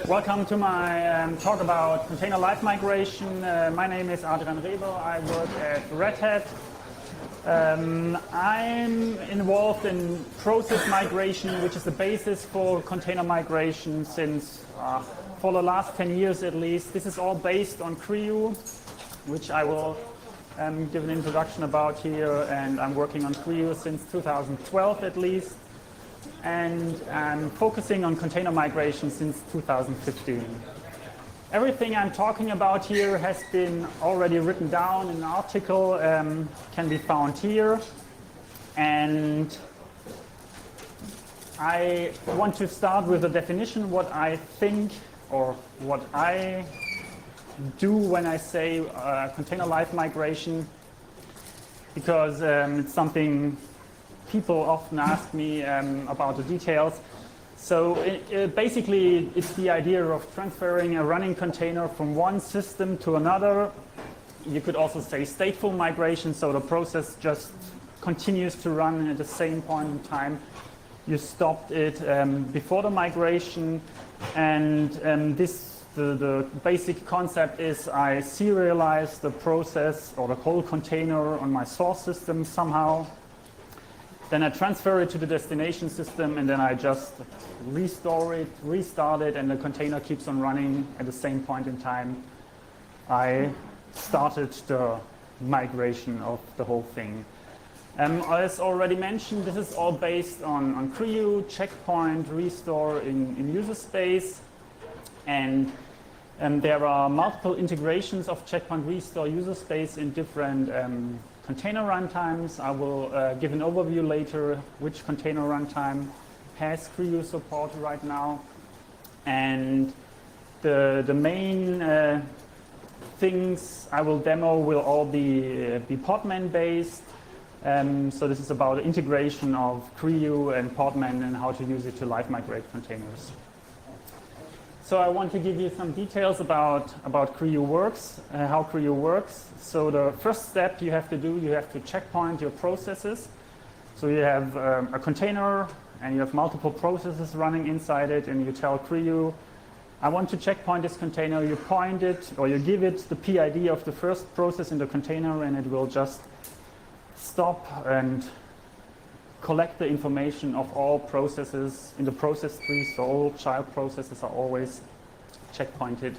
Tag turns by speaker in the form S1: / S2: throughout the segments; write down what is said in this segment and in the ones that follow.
S1: Welcome to my talk about container live migration. My name is Adrian Reber. I work at Red Hat. I'm involved in process migration, which is the basis for container migration since for the last 10 years at least. This is all based on CREU, which I will give an introduction about here. And I'm working on CREU since 2012 at least. And I'm focusing on container migration since 2015. Everything I'm talking about here has been already written down in an article, can be found here. And I want to start with a definition, what I think or what I do when I say container live migration, because it's something people often ask me about the details. So basically, it's the idea of transferring a running container from one system to another. You could also say stateful migration, so the process just continues to run at the same point in time. You stopped it before the migration, and the basic concept is I serialize the process or the whole container on my source system somehow. Then I transfer it to the destination system, and then I just restore it, restart it, and the container keeps on running at the same point in time I started the migration of the whole thing. As already mentioned, this is all based on CREU, checkpoint, restore in user space, and there are multiple integrations of checkpoint, restore, user space in different container runtimes. I will give an overview later which container runtime has CREU support right now. And the main things I will demo will all be Podman based. So this is about the integration of CREU and Podman and how to use it to live migrate containers. So I want to give you some details about CREU works, how CREU works. So the first step you have to do, you have to checkpoint your processes. So you have a container and you have multiple processes running inside it, and you tell CREU, I want to checkpoint this container. You point it or you give it the PID of the first process in the container, and it will just stop and collect the information of all processes in the process tree, so all child processes are always checkpointed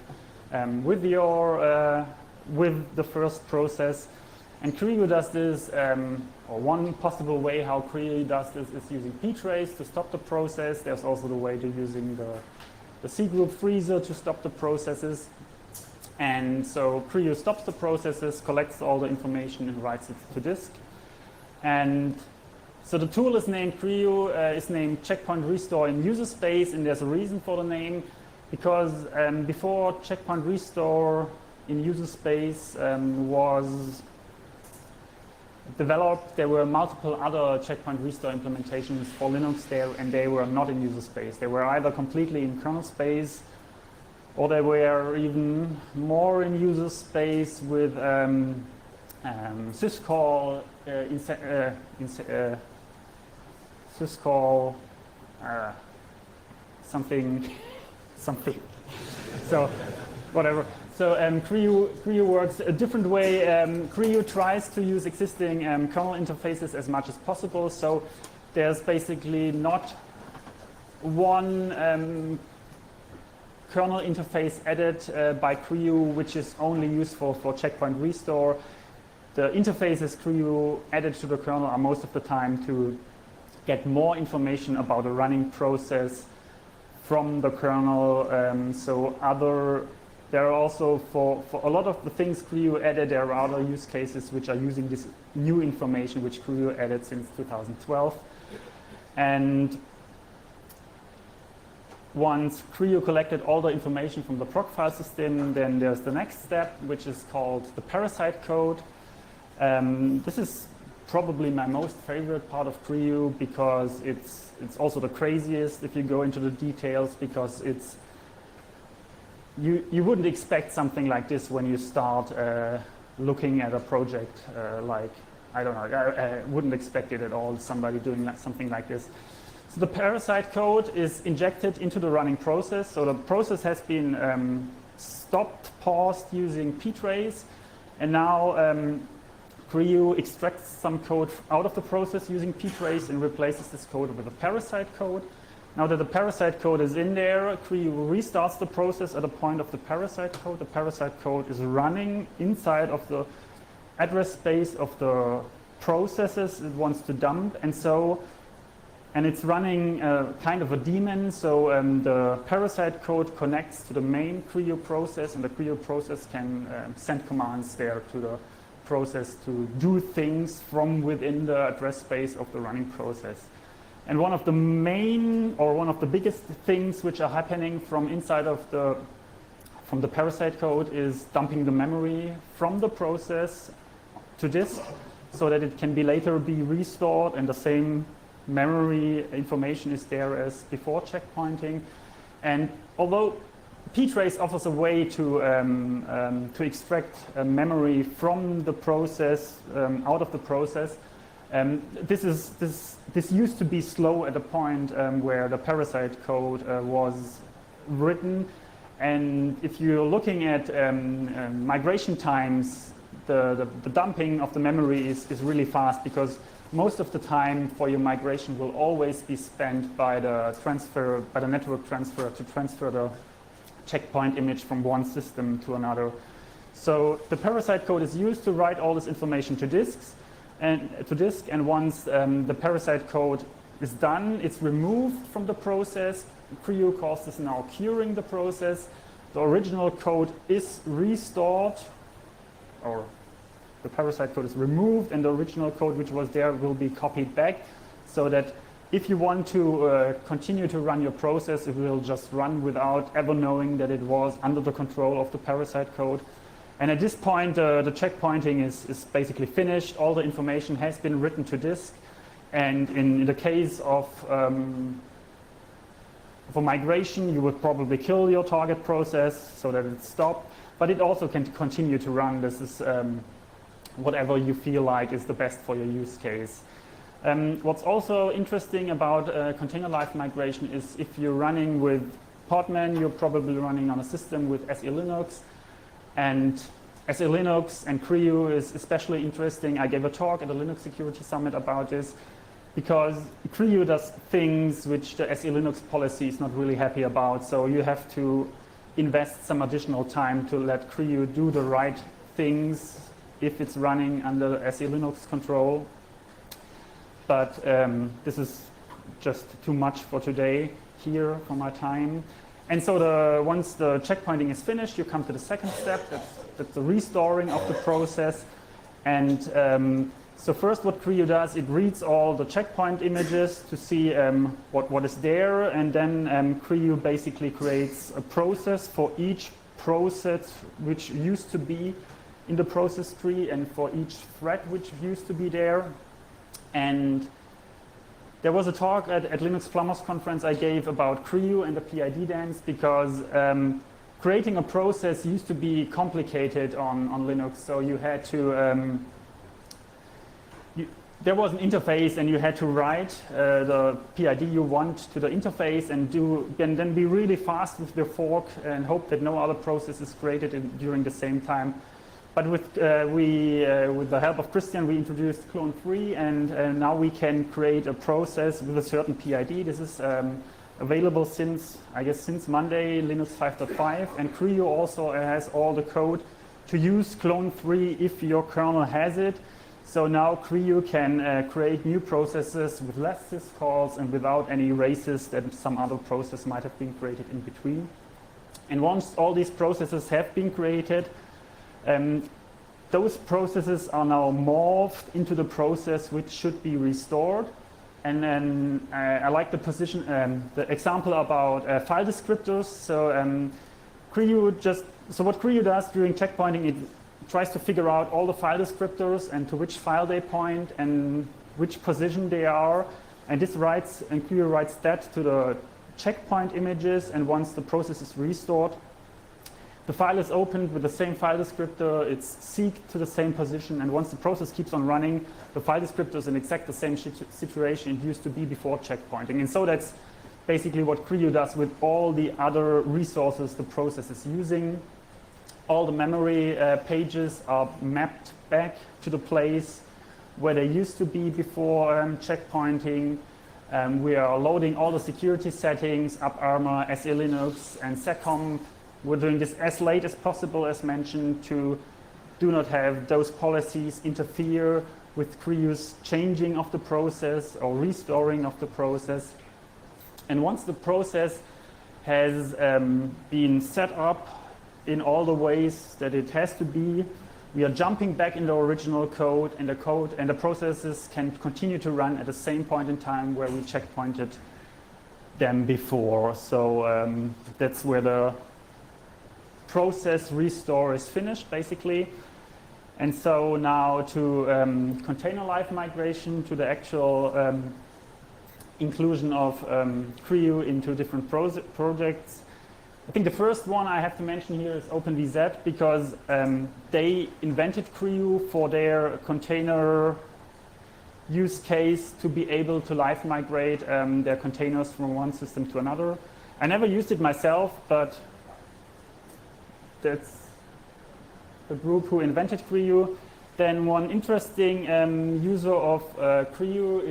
S1: with the first process. And CREU does this, or one possible way how CREU does this is using ptrace to stop the process. There's also the way to using the C group freezer to stop the processes. And so CREU stops the processes, collects all the information, and writes it to disk. And so the tool is named CREU, is named checkpoint restore in user space, and there's a reason for the name, because before checkpoint restore in user space was developed, there were multiple other checkpoint restore implementations for Linux there, and they were not in user space. They were either completely in kernel space, or they were even more in user space with syscall, syscall something. So whatever. So CREU works a different way. CREU tries to use existing kernel interfaces as much as possible. So there's basically not one kernel interface added by CREU which is only useful for checkpoint restore. The interfaces CREU added to the kernel are most of the time to get more information about a running process from the kernel. There are also, for a lot of the things CREU added, there are other use cases which are using this new information which CREU added since 2012. And once CREU collected all the information from the proc file system, then there's the next step, which is called the parasite code. This is probably my most favorite part of CREU, because it's also the craziest if you go into the details, because it's you wouldn't expect something like this when you start looking at a project like, I don't know, I wouldn't expect it at all, somebody doing something like this. So the parasite code is injected into the running process. So the process has been stopped, paused using ptrace, and now Creo extracts some code out of the process using ptrace and replaces this code with a parasite code. Now that the parasite code is in there, Creo restarts the process at a point of the parasite code. The parasite code is running inside of the address space of the processes it wants to dump, and it's running kind of a daemon. So the parasite code connects to the main Creo process, and the Creo process can send commands there to the process to do things from within the address space of the running process. And one of the main, or one of the biggest things which are happening from inside of from the parasite code is dumping the memory from the process to disk, so that it can later be restored, and the same memory information is there as before checkpointing. And although ptrace offers a way to extract memory from the process, out of the process, this used to be slow at a point where the parasite code was written. And if you're looking at migration times, the dumping of the memory is really fast, because most of the time for your migration will always be spent by the network transfer to transfer the checkpoint image from one system to another. So the parasite code is used to write all this information to disk, and once the parasite code is done, it's removed from the process. Creo calls this now curing the process. The original code is restored, or the parasite code is removed, and the original code which was there will be copied back, so that if you want to continue to run your process, it will just run without ever knowing that it was under the control of the parasite code. And at this point, the checkpointing is basically finished. All the information has been written to disk. And in the case of a migration, you would probably kill your target process so that it's stopped. But it also can continue to run. This is whatever you feel like is the best for your use case. What's also interesting about container-life migration is if you're running with Podman, you're probably running on a system with SE Linux. And SE Linux and Creo is especially interesting. I gave a talk at the Linux Security Summit about this, because Creo does things which the SE Linux policy is not really happy about. So you have to invest some additional time to let Creo do the right things if it's running under SE Linux control. But this is just too much for today here for my time. And so once the checkpointing is finished, you come to the second step. That's the restoring of the process. And so first what Creo does, it reads all the checkpoint images to see what is there. And then Creo basically creates a process for each process which used to be in the process tree, and for each thread which used to be there. And there was a talk at Linux Plumbers Conference I gave about Creo and the PID dance, because creating a process used to be complicated on Linux. So you had to, there was an interface, and you had to write the PID you want to the interface, and then be really fast with the fork and hope that no other process is created during the same time. But with the help of Christian, we introduced Clone 3, and now we can create a process with a certain PID. This is available since Monday, Linux 5.5, and Creo also has all the code to use Clone 3 if your kernel has it. So now Creo can create new processes with less syscalls and without any races that some other process might have been created in between. And once all these processes have been created, those processes are now morphed into the process which should be restored. And then I like the example about file descriptors. So what Creo does during checkpointing, it tries to figure out all the file descriptors and to which file they point and which position they are. And Creo writes that to the checkpoint images. And once the process is restored, The file is opened with the same file descriptor, it's seeked to the same position, and once the process keeps on running, the file descriptor is in exactly the same situation it used to be before checkpointing. And so that's basically what Creo does with all the other resources the process is using. All the memory pages are mapped back to the place where they used to be before checkpointing. We are loading all the security settings, AppArmor, SE Linux, and seccomp. We're doing this as late as possible, as mentioned, to do not have those policies interfere with Creo's changing of the process or restoring of the process. And once the process has been set up in all the ways that it has to be, we are jumping back in the original code, and the processes can continue to run at the same point in time where we checkpointed them before. So that's where the process restore is finished, basically. And so now to container life migration, to the actual inclusion of Creo into different projects. I think the first one I have to mention here is OpenVZ, because they invented Creo for their container use case to be able to live migrate their containers from one system to another. I never used it myself, but that's the group who invented Creo. Then one interesting user of Creo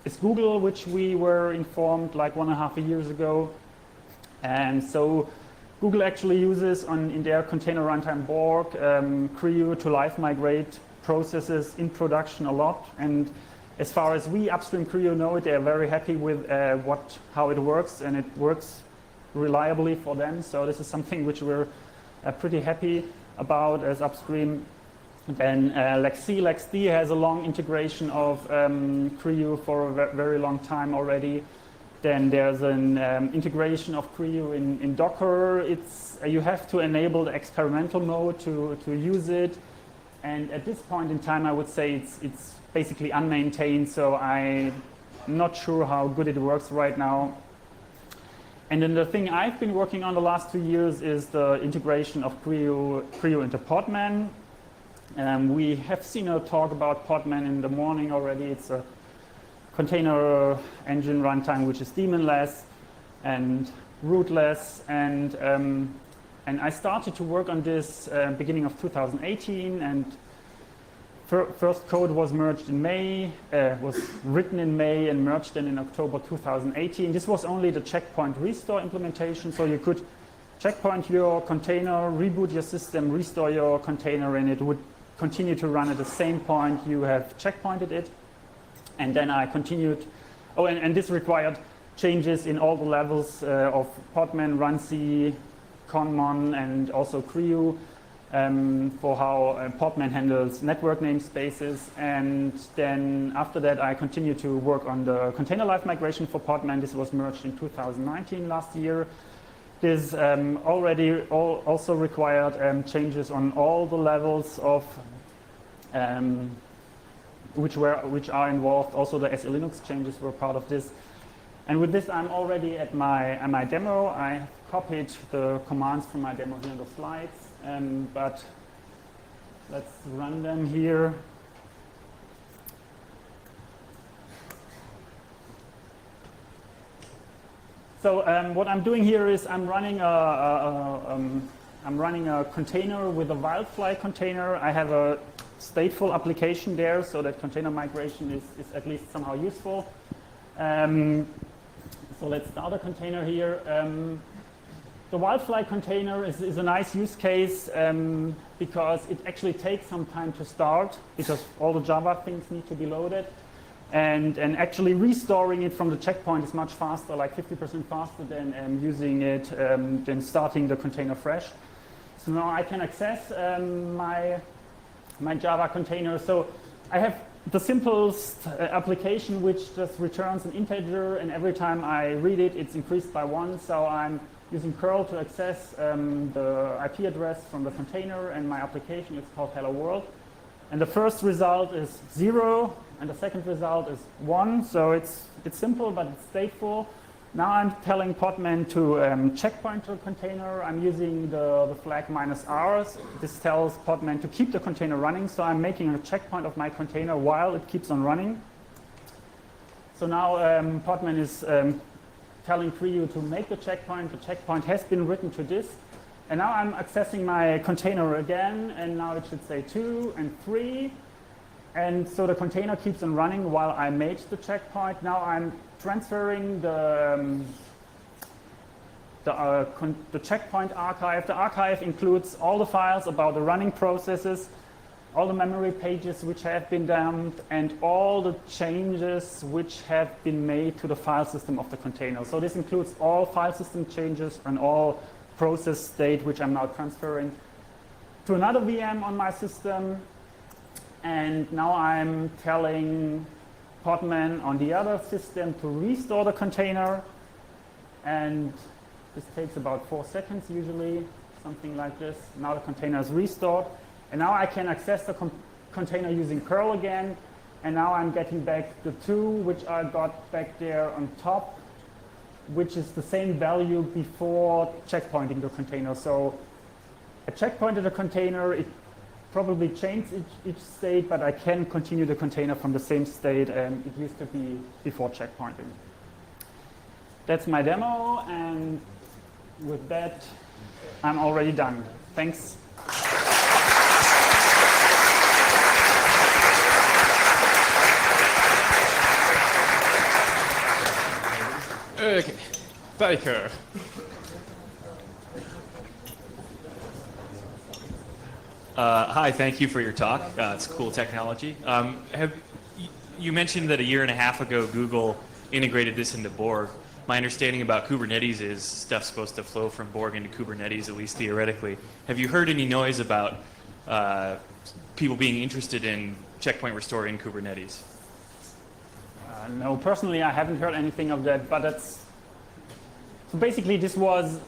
S1: is Google, which we were informed like 1.5 years ago. And so Google actually uses in their container runtime Borg Creo to live migrate processes in production a lot. And as far as we upstream Creo know it, they're very happy with how it works, and it works reliably for them. So this is something which we're pretty happy about as upstream. Then LXD has a long integration of Creo for a very long time already. Then there's an integration of Creo in Docker. You have to enable the experimental mode to use it. And at this point in time, I would say it's basically unmaintained, so I'm not sure how good it works right now. And then the thing I've been working on the last 2 years is the integration of Creo into Podman. We have seen a talk about Podman in the morning already. It's a container engine runtime which is daemonless and rootless. And I started to work on this beginning of 2018, and first code was merged in May, was written in May and merged then in October 2018. This was only the checkpoint restore implementation, so you could checkpoint your container, reboot your system, restore your container, and it would continue to run at the same point you have checkpointed it. And then I continued, and this required changes in all the levels of Podman, runc, conmon, and also Creo. For how Podman handles network namespaces. And then after that, I continued to work on the container live migration for Podman. This was merged in 2019 last year. This already also required changes on all the levels of which are involved. Also the SE Linux changes were part of this. And with this, I'm already at my demo. I copied the commands from my demo here in the slides. But let's run them here. So what I'm doing here is I'm running a container with a wildfly container. I have a stateful application there, so that container migration is at least somehow useful. So let's start a container here. The wildfly container is a nice use case because it actually takes some time to start, because all the Java things need to be loaded. And actually restoring it from the checkpoint is much faster, like 50% faster than using it, than starting the container fresh. So now I can access my Java container. So I have the simplest application which just returns an integer, and every time I read it, it's increased by 1. So I'm using curl to access the IP address from the container, and my application is called Hello World. And the first result is 0, and the second result is 1. So it's simple, but it's stateful. Now I'm telling Podman to checkpoint the container. I'm using the flag -r. This tells Podman to keep the container running. So I'm making a checkpoint of my container while it keeps on running. So now Podman is telling Creo to make the checkpoint. The checkpoint has been written to this. And now I'm accessing my container again. And now it should say 2 and 3. And so the container keeps on running while I made the checkpoint. Now I'm transferring the checkpoint archive. The archive includes all the files about the running processes, all the memory pages which have been dumped, and all the changes which have been made to the file system of the container. So this includes all file system changes and all process state which I'm now transferring to another VM on my system. And now I'm telling Podman on the other system to restore the container. And this takes about 4 seconds usually, something like this. Now the container is restored. And now I can access the container using curl again. And now I'm getting back the 2, which I got back there on top, which is the same value before checkpointing the container. So I checkpointed the container. It probably changed each state, but I can continue the container from the same state it used to be before checkpointing. That's my demo, and with that, I'm already done. Thanks.
S2: Okay, Baker.
S3: Hi, thank you for your talk. It's cool technology. You mentioned that a year and a half ago Google integrated this into Borg. My understanding about Kubernetes is stuff's supposed to flow from Borg into Kubernetes, at least theoretically. Have you heard any noise about people being interested in checkpoint restore in Kubernetes?
S1: No, personally, I haven't heard anything of that, but that's... So basically, this was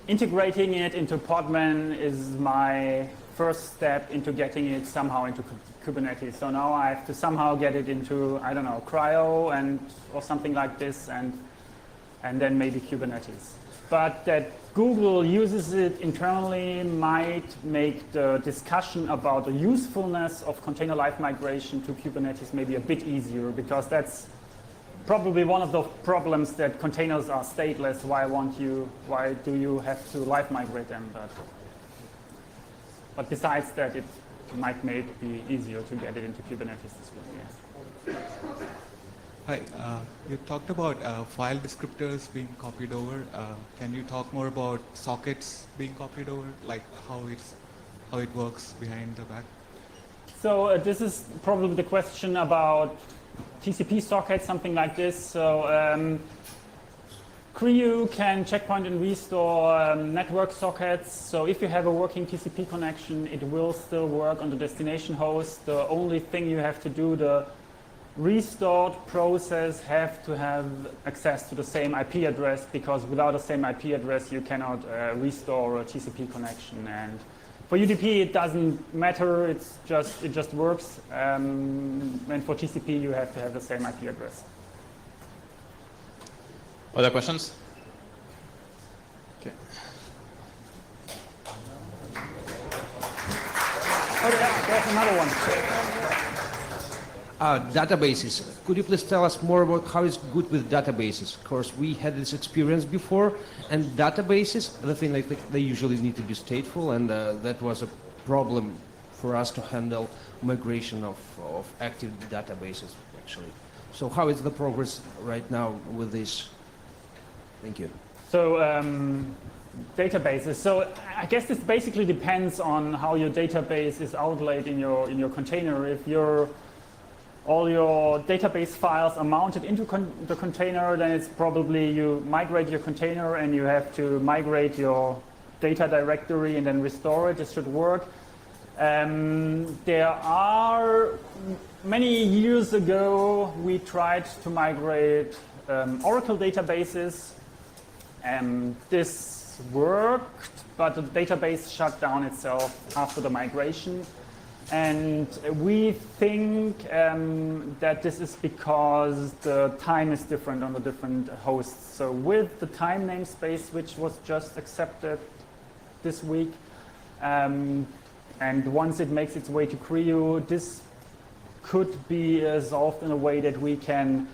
S1: integrating it into Podman is my first step into getting it somehow into Kubernetes. So now I have to somehow get it into, I don't know, Cryo or something like this, and then maybe Kubernetes. But that Google uses it internally might make the discussion about the usefulness of container live migration to Kubernetes maybe a bit easier, because that's probably one of the problems that containers are stateless. Why do you have to live migrate them? But besides that, it might make it be easier to get it into Kubernetes as well. Yes.
S4: Hi, you talked about file descriptors being copied over. Can you talk more about sockets being copied over, like how it works behind the back?
S1: So this is probably the question about TCP sockets, something like this. So Creo can checkpoint and restore network sockets. So if you have a working TCP connection, it will still work on the destination host. The only thing you have to do, the restored process have to have access to the same IP address, because without the same IP address, you cannot restore a TCP connection. And for UDP, it doesn't matter. It just works. And for TCP, you have to have the same IP address.
S2: Other questions? Okay.
S1: Oh yeah, there's another one.
S5: Databases. Could you please tell us more about how it's good with databases? Of course, we had this experience before, and databases, the thing like they usually need to be stateful, and that was a problem for us to handle migration of active databases, actually. So how is the progress right now with this? Thank you.
S1: So databases. So I guess this basically depends on how your database is outlaid in your container. If all your database files are mounted into the container, then it's probably you migrate your container and you have to migrate your data directory and then restore it. This should work. There are, many years ago, we tried to migrate Oracle databases. This worked, but the database shut down itself after the migration. And we think that this is because the time is different on the different hosts. So with the time namespace, which was just accepted this week, and once it makes its way to Creo, this could be solved in a way that we can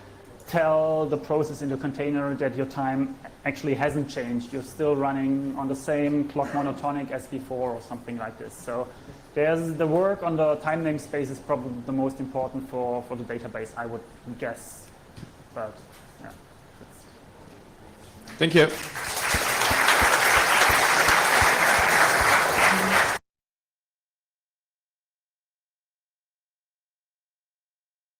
S1: tell the process in the container that your time actually hasn't changed. You're still running on the same clock monotonic as before or something like this. So there's the work on the time namespace is probably the most important for the database, I would guess. But yeah.
S2: Thank you.